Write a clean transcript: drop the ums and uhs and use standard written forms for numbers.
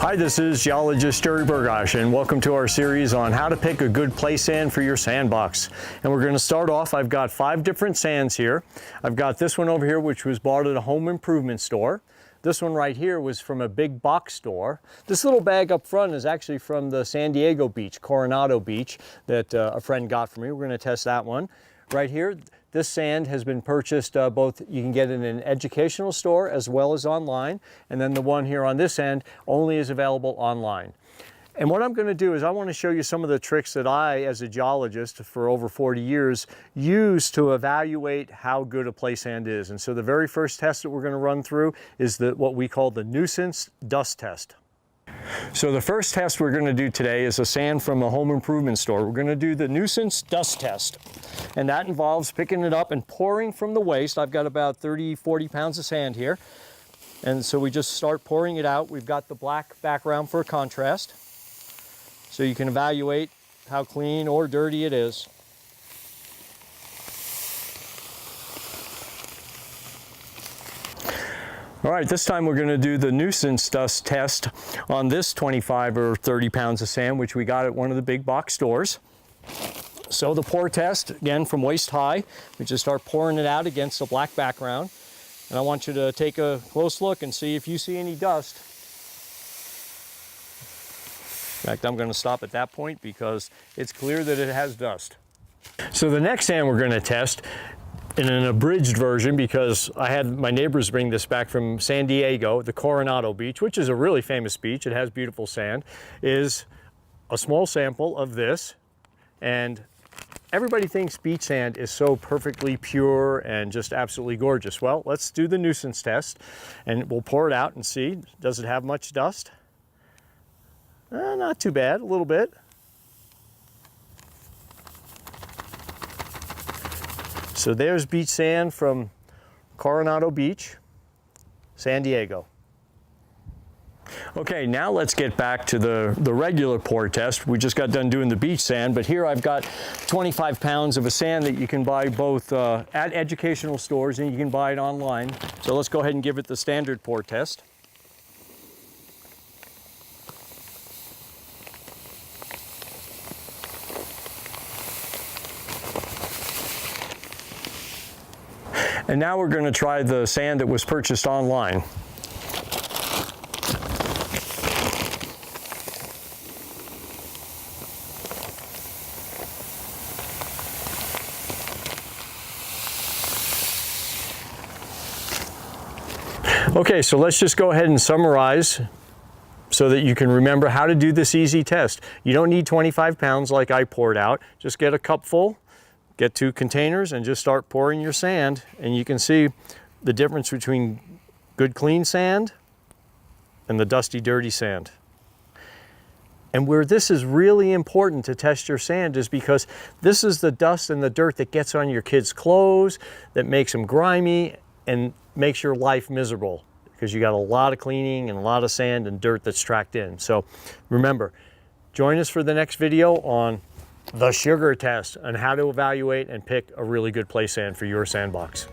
Hi, this is geologist Jerry Burgosh, and welcome to our series on how to pick a good play sand for your sandbox. And we're going to start off, I've got 5 different sands here. I've got this one over here, which was bought at a home improvement store. This one right here was from a big box store. This little bag up front is actually from the San Diego beach, Coronado beach, that a friend got for me. We're going to test that one. Right here, this sand has been purchased both, you can get it in an educational store as well as online. And then the one here on this end only is available online. And what I'm going to do is I want to show you some of the tricks that I, as a geologist for over 40 years, use to evaluate how good a play sand is. And so the very first test that we're going to run through is what we call the Nuisance dust test. So the first test we're going to do today is a sand from a home improvement store. We're going to do the Nuisance dust test. And that involves picking it up and pouring from the waste. I've got about 40 pounds of sand here. And so we just start pouring it out. We've got the black background for contrast, so you can evaluate how clean or dirty it is. All right, this time we're going to do the Nuisance dust test on this 25 or 30 pounds of sand, which we got at one of the big box stores. So the pour test, again from waist high, we just start pouring it out against the black background. And I want you to take a close look and see if you see any dust. In fact, I'm going to stop at that point because it's clear that it has dust. So the next sand we're going to test, in an abridged version, because I had my neighbors bring this back from San Diego, the Coronado beach, which is a really famous beach, it has beautiful sand, is a small sample of this. And everybody thinks beach sand is so perfectly pure and just absolutely gorgeous. Well, let's do the Nuisance test and we'll pour it out and see, does it have much dust? Not too bad, a little bit. So there's beach sand from Coronado Beach, San Diego. Okay, now let's get back to the regular pour test. We just got done doing the beach sand, but here I've got 25 pounds of a sand that you can buy both at educational stores and you can buy it online. So let's go ahead and give it the standard pour test. And now we're going to try the sand that was purchased online. Okay, so let's just go ahead and summarize so that you can remember how to do this easy test. You don't need 25 pounds like I poured out. Just get a cup full. Get 2 containers and just start pouring your sand, and you can see the difference between good clean sand and the dusty dirty sand. And where this is really important to test your sand is because this is the dust and the dirt that gets on your kids' clothes, that makes them grimy and makes your life miserable because you got a lot of cleaning and a lot of sand and dirt that's tracked in. So remember, join us for the next video on the sugar test and how to evaluate and pick a really good play sand for your sandbox.